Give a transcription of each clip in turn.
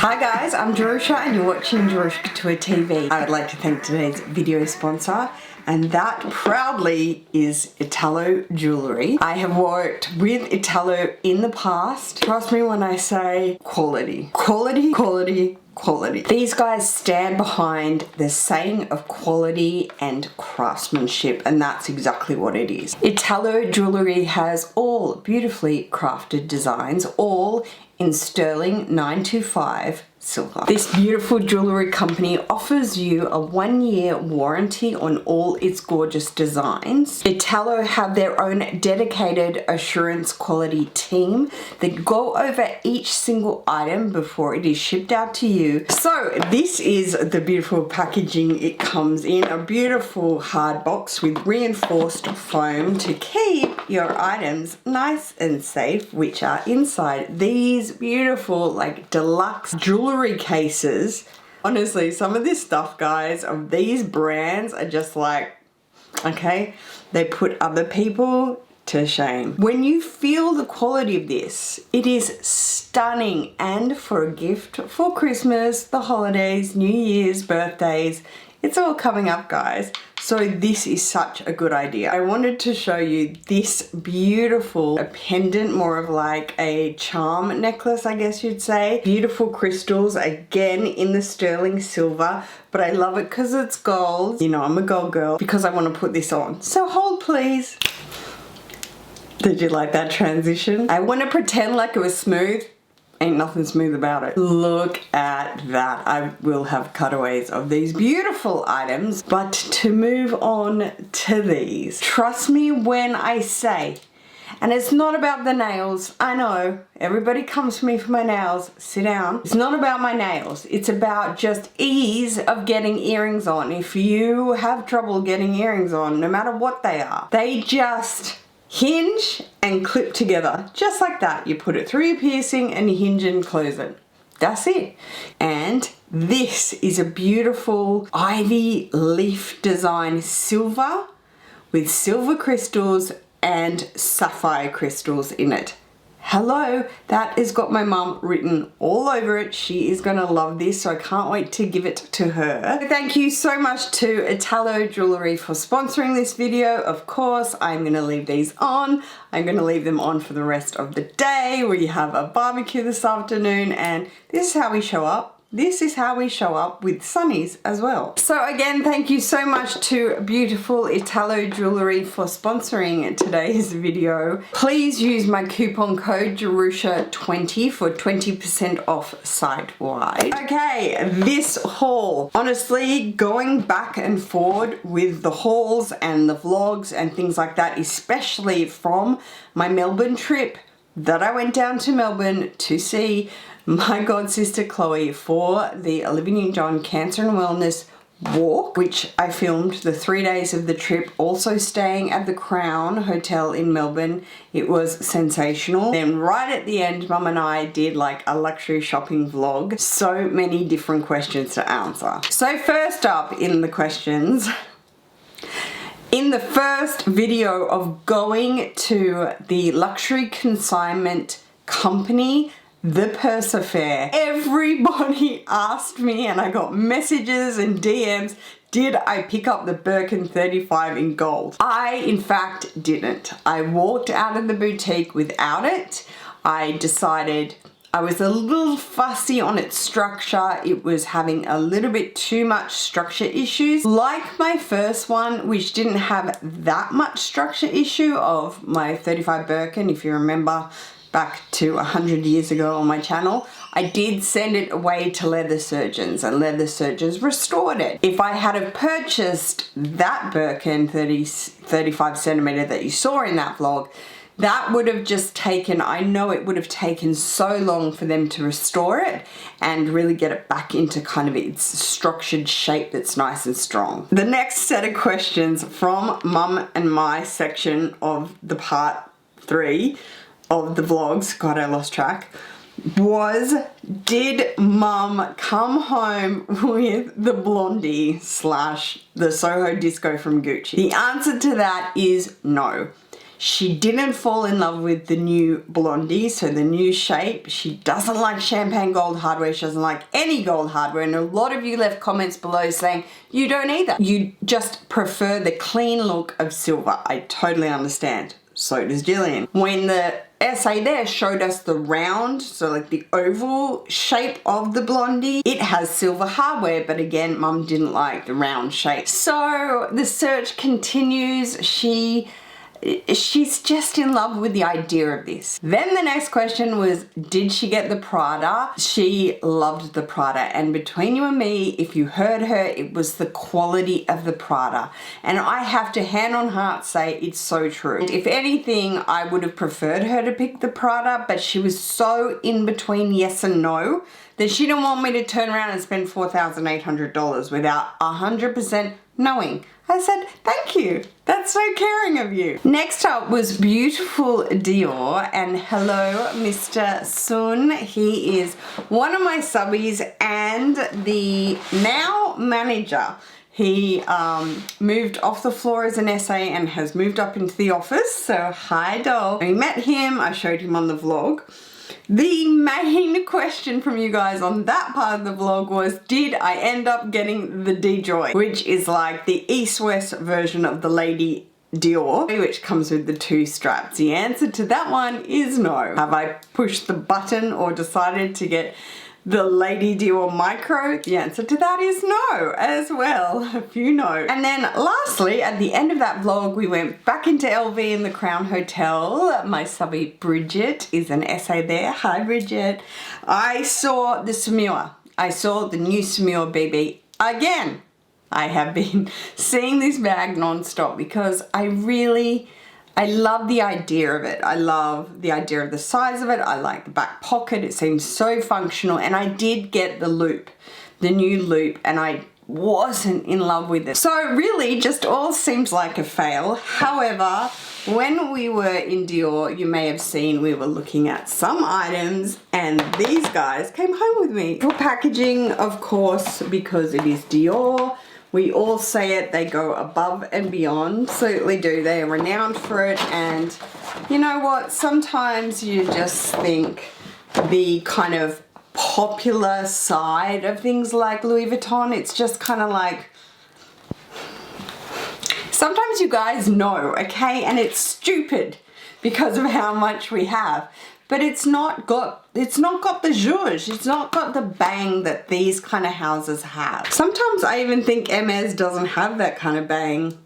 Hi guys, I'm Jerusha and you're watching Jerusha Couture TV. I would like to thank today's video sponsor, and that proudly is Italo jewellery. I have worked with Italo in the past. Trust me when I say quality. Quality, quality, quality. These guys stand behind the saying of quality and craftsmanship, and that's exactly what it is. Italo jewellery has all beautifully crafted designs, all in sterling 925 silver. This beautiful jewellery company offers you a 1-year warranty on all its gorgeous designs. Italo have their own dedicated assurance quality team that go over each single item before it is shipped out to you. So this is the beautiful packaging it comes in, a beautiful hard box with reinforced foam to keep your items nice and safe, which are inside these beautiful like deluxe jewellery cases. Honestly, some of this stuff, guys, of these brands are just like, okay, they put other people to shame. When you feel the quality of this, it is stunning, and for a gift for Christmas, the holidays, New Year's, birthdays, it's all coming up, guys. So this is such a good idea. I wanted to show you this beautiful pendant, more of like a charm necklace, I guess you'd say. Beautiful crystals, again in the sterling silver, but I love it because it's gold. You know, I'm a gold girl because I want to put this on. So hold please. Did you like that transition? I want to pretend like it was smooth. Ain't nothing smooth about it. Look at that. I will have cutaways of these beautiful items, but to move on to these. Trust me when I say, and it's not about the nails. I know, everybody comes to me for my nails. Sit down. It's not about my nails. It's about just ease of getting earrings on. If you have trouble getting earrings on, no matter what they are, they just hinge and clip together just like that. You put it through your piercing and you hinge and close it. That's it. And this is a beautiful ivy leaf design silver with silver crystals and sapphire crystals in it. Hello, that has got my mum written all over it. She is gonna love this, so I can't wait to give it to her. Thank you so much to Italo Jewellery for sponsoring this video. Of course, I'm gonna leave these on. I'm gonna leave them on for the rest of the day. We have a barbecue this afternoon, and this is how we show up. This is how we show up with sunnies as well. So again, thank you so much to beautiful Italo Jewellery for sponsoring today's video. Please use my coupon code Jerusha20 for 20% off site-wide. Okay, this haul. Honestly, going back and forward with the hauls and the vlogs and things like that, especially from my Melbourne trip that I went down to Melbourne to see my god sister Chloe for the Olivia Newton-John Cancer and Wellness walk, which I filmed the 3 days of the trip, also staying at the Crown Hotel in Melbourne. It was sensational. Then right at the end, Mum and I did like a luxury shopping vlog. So many different questions to answer. So first up in the questions, in the first video of going to the luxury consignment company, the Purser Fair, everybody asked me, and I got messages and DMs, did I pick up the Birkin 35 in gold? I, in fact, didn't. I walked out of the boutique without it. I decided I was a little fussy on its structure. It was having a little bit too much structure issues. Like my first one, which didn't have that much structure issue of my 35 Birkin, if you remember, back to 100 years ago on my channel, I did send it away to leather surgeons, and leather surgeons restored it. If I had have purchased that Birkin 35 centimeter that you saw in that vlog, that would have just taken, I know it would have taken so long for them to restore it and really get it back into kind of its structured shape that's nice and strong. The next set of questions from Mum and my section of the part 3 of the vlogs, God, I lost track, was, did Mum come home with the Blondie / the Soho Disco from Gucci? The answer to that is no. She didn't fall in love with the new blondie, so the new shape. She doesn't like champagne gold hardware. She doesn't like any gold hardware. And a lot of you left comments below saying you don't either. You just prefer the clean look of silver. I totally understand. So does Jillian. When the essay there showed us the round, so like the oval shape of the blondie, it has silver hardware, but again, Mum didn't like the round shape. So the search continues. She's just in love with the idea of this. Then the next question was, did she get the Prada? She loved the Prada, and between you and me, if you heard her, it was the quality of the Prada. And I have to hand on heart say it's so true. And if anything, I would have preferred her to pick the Prada, but she was so in between yes and no that she didn't want me to turn around and spend $4,800 without 100% knowing. I said, thank you. That's so caring of you. Next up was beautiful DIOR, and hello, Mr. Sun. He is one of my subbies and the now manager. He moved off the floor as an SA and has moved up into the office. So hi, doll. We met him. I showed him on the vlog. The main question from you guys on that part of the vlog was, did I end up getting the DJoy, which is like the east-west version of the Lady DIOR, which comes with the 2 straps? The answer to that one is no. Have I pushed the button or decided to get the Lady DIOR Micro? The answer to that is no as well, if you know. And then lastly, at the end of that vlog, we went back into LV in the Crown Hotel. My subby Bridget is an SA there. Hi, Bridget. I saw the Smure. I saw the new Smure BB again. I have been seeing this bag non-stop because I love the idea of it. I love the idea of the size of it. I like the back pocket. It seems so functional. And I did get the loop, the new loop, and I wasn't in love with it. So really just all seems like a fail. However, when we were in DIOR, you may have seen we were looking at some items and these guys came home with me. For packaging, of course, because it is DIOR. We all say it, they go above and beyond. Absolutely do. They are renowned for it. And you know what? Sometimes you just think the kind of popular side of things like Louis Vuitton, it's just kind of like, sometimes you guys know, okay? And it's stupid because of how much we have. But it's not got the zhuzh, it's not got the bang that these kind of houses have. Sometimes I even think Hermes doesn't have that kind of bang.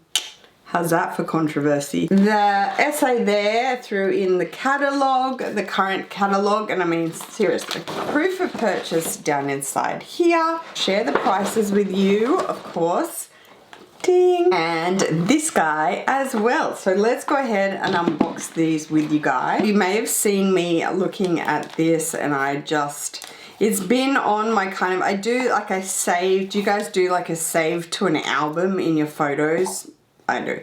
How's that for controversy? The essay there threw in the catalogue, the current catalogue, and I mean seriously, proof of purchase down inside here. Share the prices with you, of course. Ding. And this guy as well. So let's go ahead and unbox these with you guys. You may have seen me looking at this and it's been on my kind of, I do like a save. Do you guys do like a save to an album in your photos? I do.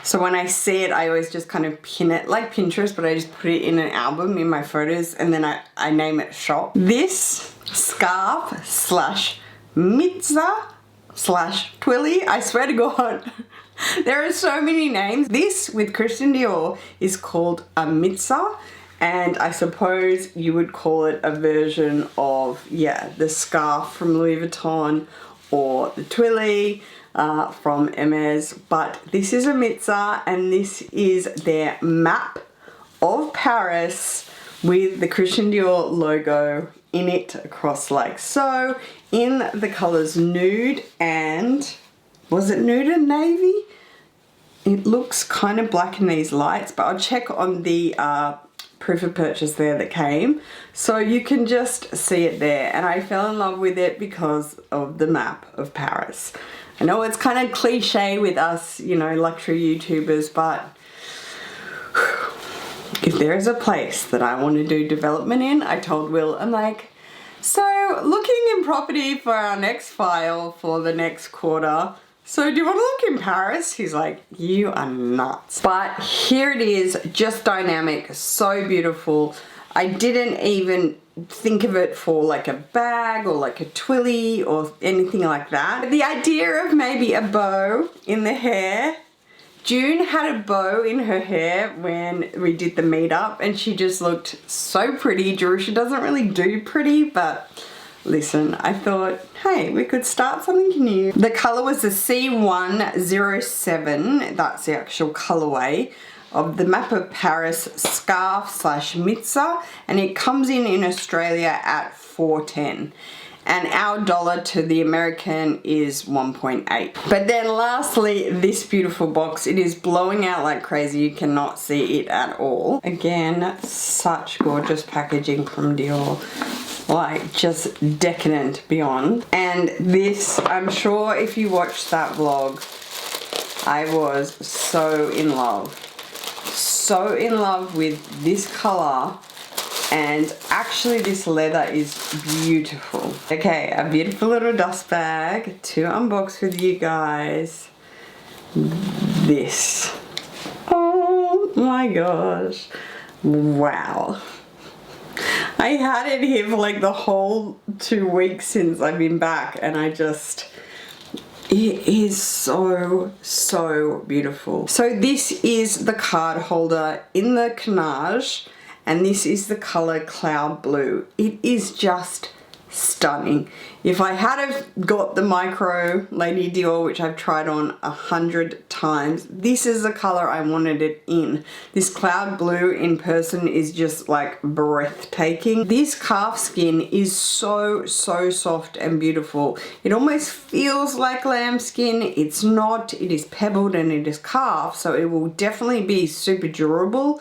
So when I see it, I always just kind of pin it like Pinterest, but I just put it in an album in my photos and then I name it shop. This scarf slash mitza slash twilly, I swear to God, there are so many names. This with Christian Dior is called a mitza, and I suppose you would call it a version of, yeah, the scarf from Louis Vuitton or the twilly from Hermes, but this is a mitza and this is their map of Paris with the Christian Dior logo in it across like so, in the colors nude and, was it nude and navy? It looks kind of black in these lights, but I'll check on the proof of purchase there that came, so you can just see it there. And I fell in love with it because of the map of Paris. I know it's kind of cliche with us, you know, luxury YouTubers, but if there is a place that I want to do development in, I told Will, I'm like, so looking in property for our next file for the next quarter, so do you want to look in Paris? He's like, you are nuts. But here it is, just dynamic, so beautiful. I didn't even think of it for like a bag or like a twilly or anything like that. But the idea of maybe a bow in the hair, June had a bow in her hair when we did the meetup and she just looked so pretty. Jerusha doesn't really do pretty, but listen, I thought, hey, we could start something new. The color was the C107, that's the actual colorway of the Map of Paris scarf slash mitza, and it comes in Australia at $4.10. And our dollar to the American is 1.8. But then lastly, this beautiful box. It is blowing out like crazy. You cannot see it at all. Again, such gorgeous packaging from DIOR. Like just decadent beyond. And this, I'm sure if you watched that vlog, I was so in love. So in love with this color. And actually this leather is beautiful. Okay, a beautiful little dust bag to unbox with you guys. This. Oh my gosh. Wow. I had it here for like the whole 2 weeks since I've been back, and it is so beautiful. So this is the card holder in the Canage. And this is the color Cloud Blue. It is just stunning. If I had have got the micro Lady DIOR, which I've tried on 100 times, this is the color I wanted it in. This Cloud Blue in person is just like breathtaking. This calf skin is so soft and beautiful. It almost feels like lamb skin. It's not. It is pebbled and it is calf, so it will definitely be super durable,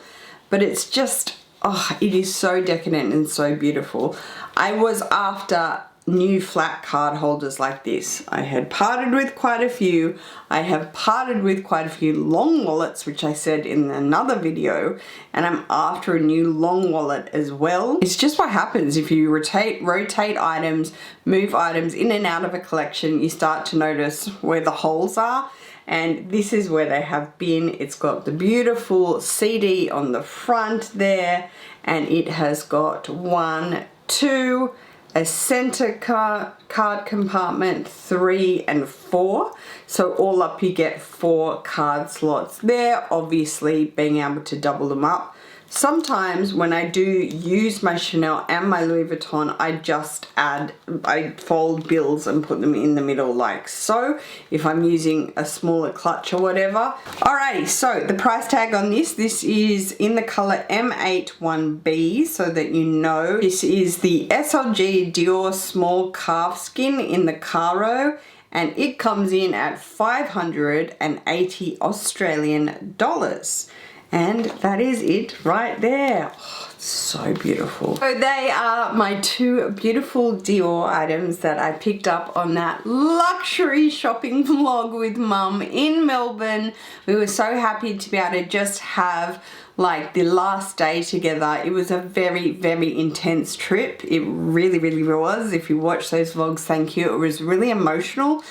but it's just, oh, it is so decadent and so beautiful. I was after new flat card holders like this. I had parted with quite a few. I have parted with quite a few long wallets, which I said in another video, and I'm after a new long wallet as well. It's just what happens if you rotate items, move items in and out of a collection, you start to notice where the holes are. And this is where they have been. It's got the beautiful CD on the front there, and it has got 1, 2, a center card compartment, 3 and 4. So all up you get 4 card slots there, obviously being able to double them up. Sometimes when I do use my Chanel and my Louis Vuitton, I fold bills and put them in the middle like so, if I'm using a smaller clutch or whatever. Alrighty, so the price tag on this is in the color M81B, so that you know. This is the SLG DIOR small calf skin in the Caro, and it comes in at 580 Australian dollars. And that is it right there. Oh, it's so beautiful. So they are my 2 beautiful DIOR items that I picked up on that luxury shopping vlog with Mum in Melbourne. We were so happy to be able to just have like the last day together. It was a very intense trip. It really was. If you watch those vlogs, thank you. It was really emotional.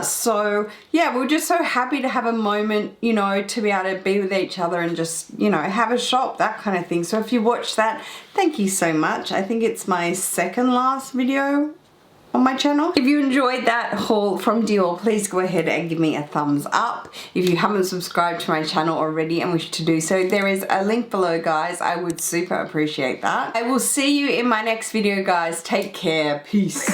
So yeah, we're just so happy to have a moment, you know, to be able to be with each other and just, you know, have a shop, that kind of thing. So if you watch that, thank you so much. I think it's my second last video on my channel. If you enjoyed that haul from DIOR, please go ahead and give me a thumbs up. If you haven't subscribed to my channel already and wish to do so, there is a link below, guys. I would super appreciate that. I will see you in my next video, guys. Take care. Peace.